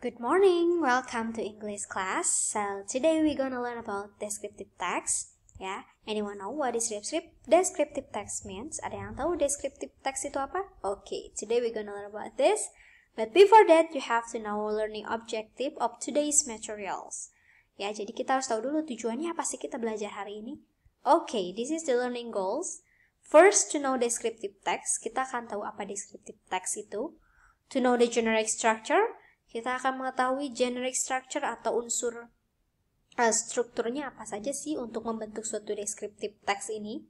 Good morning, welcome to English class. So today we're gonna learn about descriptive text. Ya, anyone know what is descriptive text means? Ada yang tahu descriptive text itu apa? Okay, today we're gonna learn about this. But before that, you have to know learning objective of today's materials. Ya, jadi kita harus tahu dulu tujuannya apa sih kita belajar hari ini. Okay, this is the learning goals. First, to know descriptive text, kita akan tahu apa descriptive text itu. To know the generic structure, kita akan mengetahui generic structure atau unsur strukturnya apa saja sih untuk membentuk suatu descriptive text ini,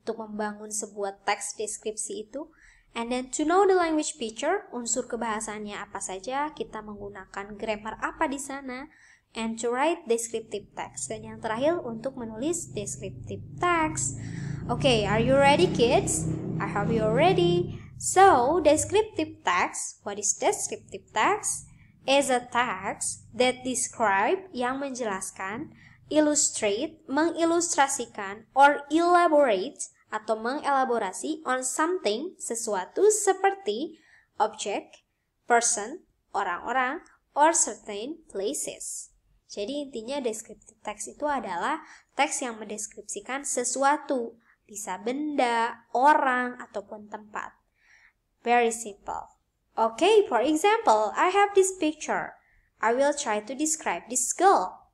untuk membangun sebuah teks deskripsi itu. And then to know the language feature, unsur kebahasaannya apa saja, kita menggunakan grammar apa di sana, and to write descriptive text. Dan yang terakhir untuk menulis descriptive text. Okay, are you ready kids? I hope you're ready. So, descriptive text, what is descriptive text? Is a text that describe, yang menjelaskan, illustrate, mengilustrasikan, or elaborate, atau mengelaborasi on something, sesuatu seperti object, person, orang-orang, or certain places. Jadi intinya descriptive text itu adalah teks yang mendeskripsikan sesuatu, bisa benda, orang, ataupun tempat. Very simple. Okay, for example, I have this picture. I will try to describe this girl.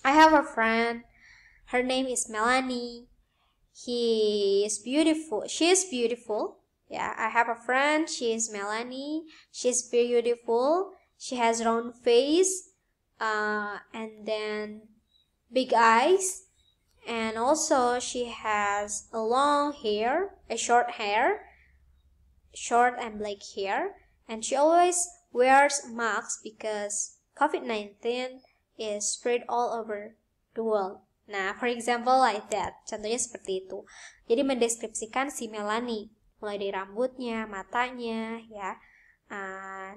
I have a friend. Her name is Melanie. She is beautiful. Yeah, I have a friend. She is Melanie. She is beautiful. She has round face, and then big eyes, and also she has a long hair, short and black hair, and she always wears masks because COVID-19 is spread all over the world. Nah, for example like that. Contohnya seperti itu. Jadi mendeskripsikan si Melanie, mulai dari rambutnya, matanya, ya,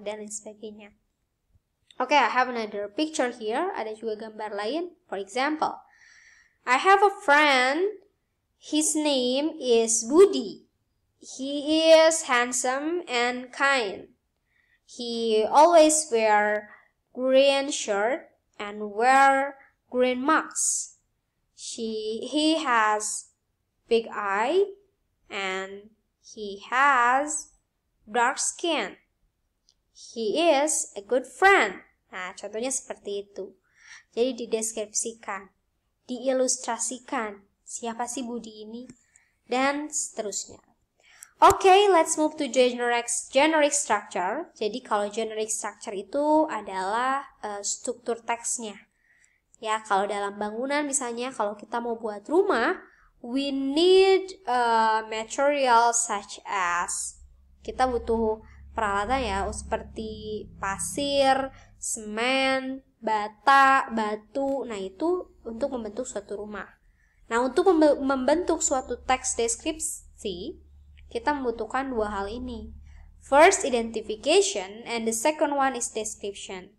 dan lain sebagainya. Okay, I have another picture here. Ada juga gambar lain. For example, I have a friend. His name is Budi. He is handsome and kind. He always wear green shirt and wear green mask. He has big eye and he has dark skin. He is a good friend. Nah, contohnya seperti itu. Jadi dideskripsikan, diilustrasikan siapa sih Budi ini, dan seterusnya. Okay, let's move to generic structure. Jadi kalau generic structure itu adalah struktur teksnya. Ya, kalau dalam bangunan misalnya, kalau kita mau buat rumah, we need material such as, kita butuh peralatan ya, seperti pasir, semen, bata, batu. Nah, itu untuk membentuk suatu rumah. Nah, untuk membentuk suatu teks deskripsi, kita membutuhkan dua hal ini. First, identification, and the second one is description.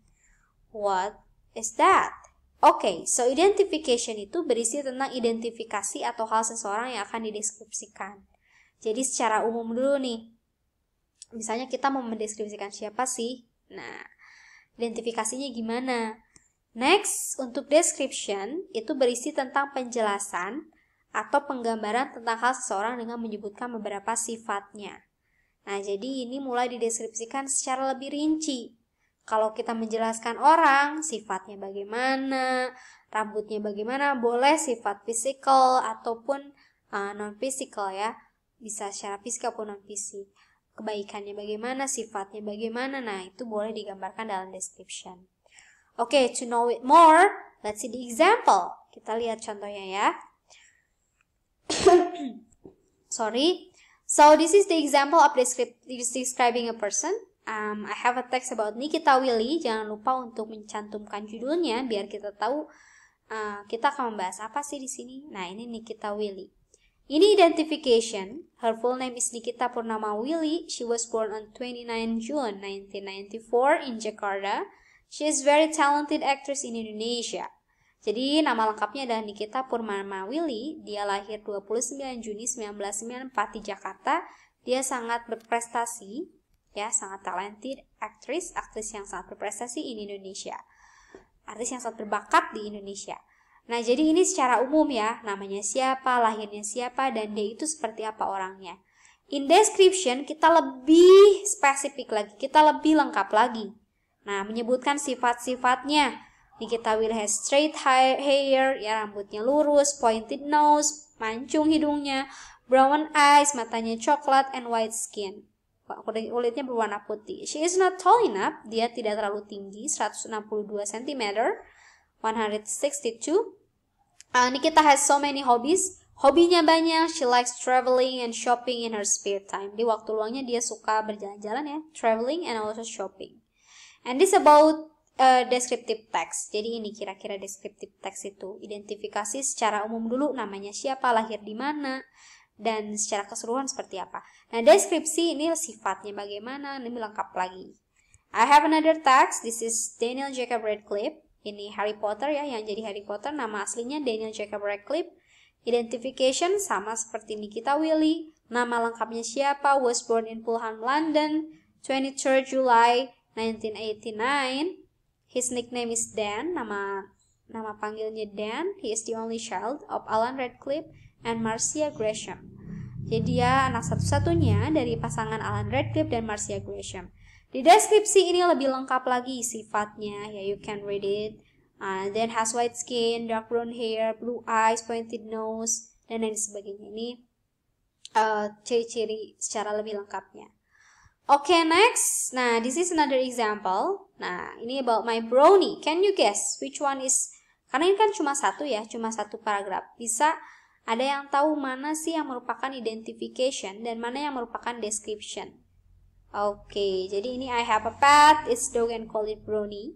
What is that? Okay, so identification itu berisi tentang identifikasi atau hal seseorang yang akan dideskripsikan. Jadi secara umum dulu nih. Misalnya kita mau mendeskripsikan siapa sih? Nah, identifikasinya gimana? Next, untuk description itu berisi tentang penjelasan atau penggambaran tentang hal seseorang dengan menyebutkan beberapa sifatnya. Nah, jadi ini mulai dideskripsikan secara lebih rinci. Kalau kita menjelaskan orang, sifatnya bagaimana, rambutnya bagaimana, boleh sifat fisikal ataupun non-fisikal ya. Bisa secara fisik ataupun non-fisik. Kebaikannya bagaimana, sifatnya bagaimana, nah itu boleh digambarkan dalam description. Okay, to know it more, let's see the example. Kita lihat contohnya ya. Sorry. So this is the example of describing a person. I have a text about Nikita Willy. Jangan lupa untuk mencantumkan judulnya biar kita tahu kita akan membahas apa sih di sini. Nah, ini Nikita Willy. Ini identification. Her full name is Nikita Purnama Willy. She was born on 29 June 1994 in Jakarta. She is very talented actress in Indonesia. Jadi nama lengkapnya adalah Nikita Purnama Willy. Dia lahir 29 Juni 1994 di Jakarta. Dia sangat berprestasi ya, sangat talented aktris yang sangat berprestasi in Indonesia, artis yang sangat berbakat di Indonesia. Nah, jadi ini secara umum ya, namanya siapa, lahirnya siapa, dan dia itu seperti apa orangnya. In description, kita lebih spesifik lagi, kita lebih lengkap lagi. Nah, menyebutkan sifat-sifatnya. Nikita Willy has straight hair, ya, rambutnya lurus, pointed nose, mancung hidungnya, brown eyes, matanya coklat, and white skin. Kulitnya berwarna putih. She is not tall enough, dia tidak terlalu tinggi, 162 cm, 162. Nikita has so many hobbies. Hobinya banyak, she likes traveling and shopping in her spare time. Di waktu luangnya dia suka berjalan-jalan ya, traveling and also shopping. And this about descriptive text. Jadi ini kira-kira descriptive text itu. Identifikasi secara umum dulu, namanya siapa, lahir di mana, dan secara keseluruhan seperti apa. Nah, deskripsi ini sifatnya bagaimana, ini lengkap lagi. I have another text. This is Daniel Jacob Radcliffe. Ini Harry Potter ya, yang jadi Harry Potter. Nama aslinya Daniel Jacob Radcliffe. Identification sama seperti Nikita Willy. Nama lengkapnya siapa, was born in Fulham, London, 23rd July 1989. His nickname is Dan, nama panggilnya Dan. He is the only child of Alan Radcliffe and Marcia Gresham. Jadi dia anak satu-satunya dari pasangan Alan Radcliffe dan Marcia Gresham. Di deskripsi ini lebih lengkap lagi sifatnya, ya, you can read it. Then has white skin, dark brown hair, blue eyes, pointed nose, dan lain sebagainya. Ini ciri-ciri secara lebih lengkapnya. Okay, next. Nah, this is another example. Nah, ini about my brownie. Can you guess which one is? Karena ini kan cuma satu ya, cuma satu paragraf. Bisa ada yang tahu mana sih yang merupakan identification dan mana yang merupakan description? Okay, jadi ini I have a pet, it's dog and call it brownie.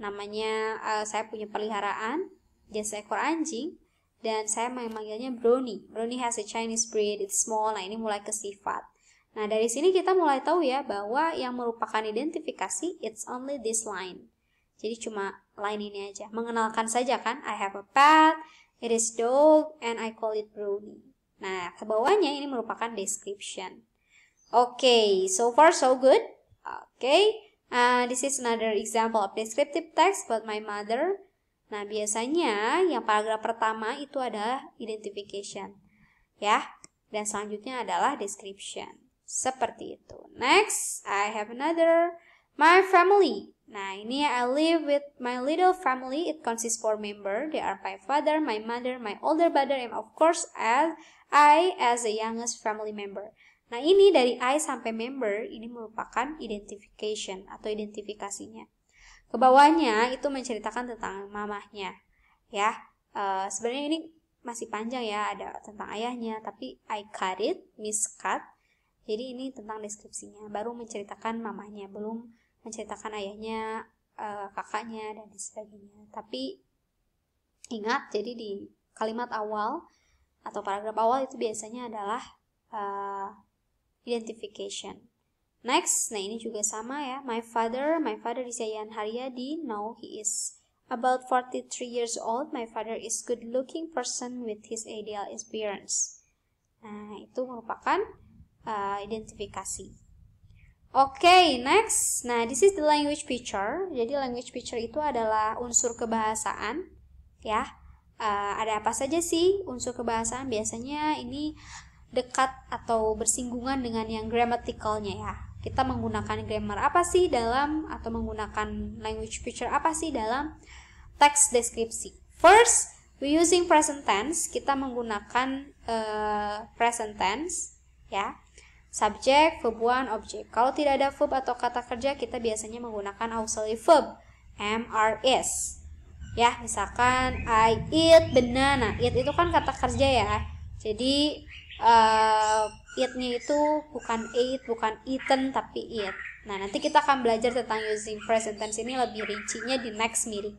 Namanya, saya punya peliharaan, dia seekor anjing, dan saya memanggilnya brownie. Brownie has a Chinese breed, it's small. Nah, ini mulai ke sifat. Nah, dari sini kita mulai tahu ya bahwa yang merupakan identifikasi, it's only this line. Jadi cuma line ini aja. Mengenalkan saja kan, I have a pet, it is dog, and I call it brownie. Nah, ke bawahnya ini merupakan description. Okay, so far so good. Okay, this is another example of descriptive text about my mother. Nah, biasanya yang paragraf pertama itu adalah identification. Ya, dan selanjutnya adalah description. Seperti itu. Next, I have another. My family. Nah, ini I live with my little family. It consists 4 members. They are my father, my mother, my older brother, and of course I as the youngest family member. Nah, ini dari I sampai member, ini merupakan identification atau identifikasinya. Kebawahnya itu menceritakan tentang mamahnya. Ya, sebenarnya ini masih panjang ya, ada tentang ayahnya, tapi I cut it, miscut. Jadi ini tentang deskripsinya, baru menceritakan mamahnya, belum menceritakan ayahnya, kakaknya, dan sebagainya. Tapi ingat, jadi di kalimat awal atau paragraf awal itu biasanya adalah identification. Next, nah ini juga sama ya. My father is Yayan Haryadi. Now he is about 43 years old. My father is good looking person with his ideal appearance. Nah, itu merupakan identifikasi. Okay, next. Nah, this is the language picture. Jadi language picture itu adalah unsur kebahasaan, ya. Ada apa saja sih unsur kebahasaan? Biasanya ini dekat atau bersinggungan dengan yang grammaticalnya ya. Kita menggunakan grammar apa sih dalam, atau menggunakan language picture apa sih dalam teks deskripsi? First, we using present tense. Kita menggunakan present tense, ya. Subjek, verb 1, objek. Kalau tidak ada verb atau kata kerja, kita biasanya menggunakan auxiliary verb, MRS. Ya, misalkan I eat banana. Eat itu kan kata kerja ya. Jadi eat-nya itu bukan ate, bukan eaten, tapi eat. Nah, nanti kita akan belajar tentang using present tense ini lebih rincinya di next meeting.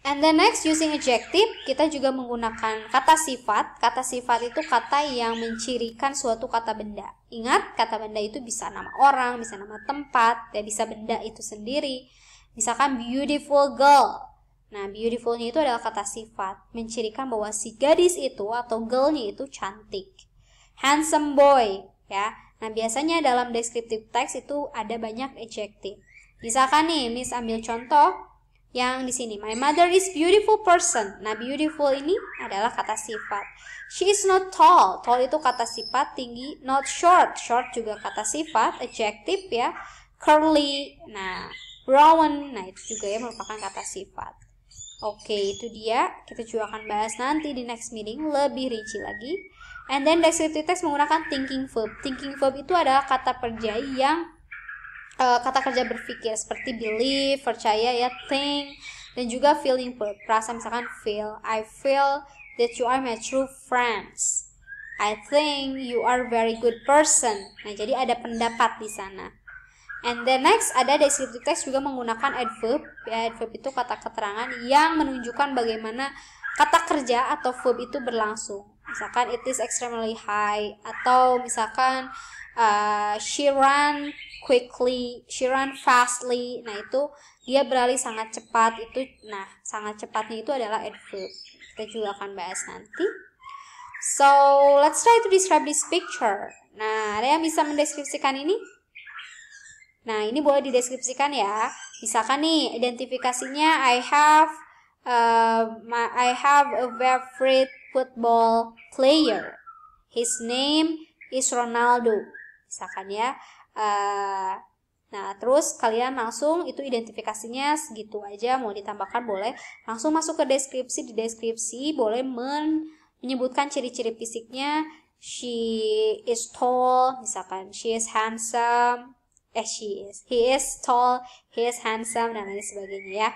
And then next, using adjective, kita juga menggunakan kata sifat. Kata sifat itu kata yang mencirikan suatu kata benda. Ingat, kata benda itu bisa nama orang, bisa nama tempat, ya bisa benda itu sendiri. Misalkan beautiful girl. Nah, beautifulnya itu adalah kata sifat, mencirikan bahwa si gadis itu atau girlnya itu cantik. Handsome boy, ya. Nah, biasanya dalam descriptive text itu ada banyak adjective. Misalkan nih, Miss ambil contoh yang di sini. My mother is beautiful person. Nah, beautiful ini adalah kata sifat. She is not tall. Tall itu kata sifat, tinggi. Not short. Short juga kata sifat, adjective ya. Curly. Nah, brown. Nah, itu juga ya merupakan kata sifat. Oke, itu dia. Kita juga akan bahas nanti di next meeting lebih rinci lagi. And then descriptive text menggunakan thinking verb. Thinking verb itu adalah kata kerja yang kata kerja berpikir seperti believe, percaya ya, think, dan juga feeling verb. Perasa misalkan feel. I feel that you are my true friends. I think you are very good person. Nah, jadi ada pendapat di sana. And the next ada descriptive text juga menggunakan adverb. Ya, adverb itu kata keterangan yang menunjukkan bagaimana kata kerja atau verb itu berlangsung. Misalkan it is extremely high, atau misalkan she run quickly, she run fastly. Nah, itu dia berlari sangat cepat. Itu, nah, sangat cepatnya itu adalah adverb. Kita juga akan bahas nanti. So, let's try to describe this picture. Nah, ada yang bisa mendeskripsikan ini? Nah, ini boleh dideskripsikan ya. Misalkan nih, identifikasinya I have a favorite football player. His name is Ronaldo. Misalkan ya. Nah, terus kalian langsung itu identifikasinya segitu aja. Mau ditambahkan boleh. Langsung masuk ke deskripsi. Di deskripsi boleh menyebutkan ciri-ciri fisiknya. She is tall. Misalkan she is handsome. He is tall, he is handsome, dan lain sebagainya ya.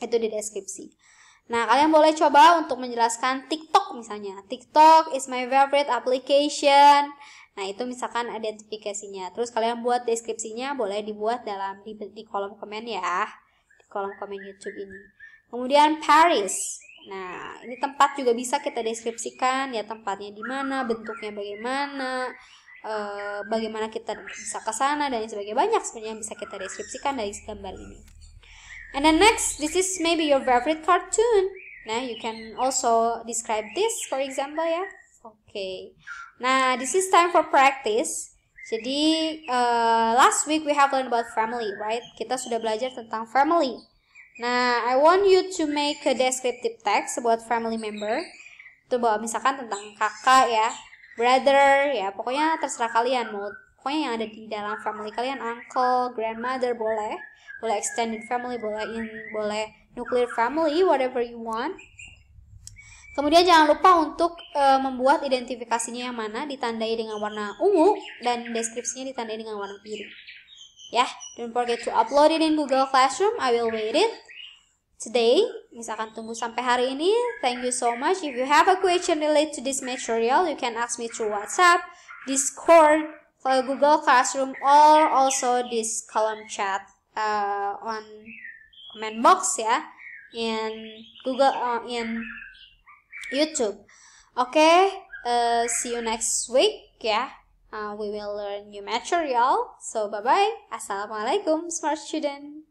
Itu di deskripsi. Nah, kalian boleh coba untuk menjelaskan TikTok misalnya. TikTok is my favorite application. Nah, itu misalkan identifikasinya. Terus kalian buat deskripsinya, boleh dibuat di kolom komen ya. Di kolom komen YouTube ini. Kemudian Paris. Nah, ini tempat juga bisa kita deskripsikan ya, tempatnya di mana, bentuknya bagaimana. Bagaimana kita bisa ke sana dan sebagainya. Banyak sebenarnya yang bisa kita deskripsikan dari gambar ini. And then next, this is maybe your favorite cartoon. Nah, you can also describe this, for example ya. Okay. Nah, this is time for practice. Jadi last week we have learned about family, right? Kita sudah belajar tentang family. Nah, I want you to make a descriptive text about family member. Itu bahwa misalkan tentang kakak ya, brother, ya pokoknya terserah kalian mau, pokoknya yang ada di dalam family kalian, uncle, grandmother boleh extended family, boleh nuclear family, whatever you want. Kemudian jangan lupa untuk membuat identifikasinya yang mana, ditandai dengan warna ungu dan deskripsinya ditandai dengan warna biru. Ya, don't forget to upload it in Google Classroom. I will wait it today. Misalkan tunggu sampai hari ini. Thank you so much. If you have a question related to this material, you can ask me through WhatsApp, Discord, Google Classroom, or also this column chat on comment box ya, in Google in YouTube. Okay, see you next week ya. We will learn new material. So bye bye. Assalamualaikum, smart student.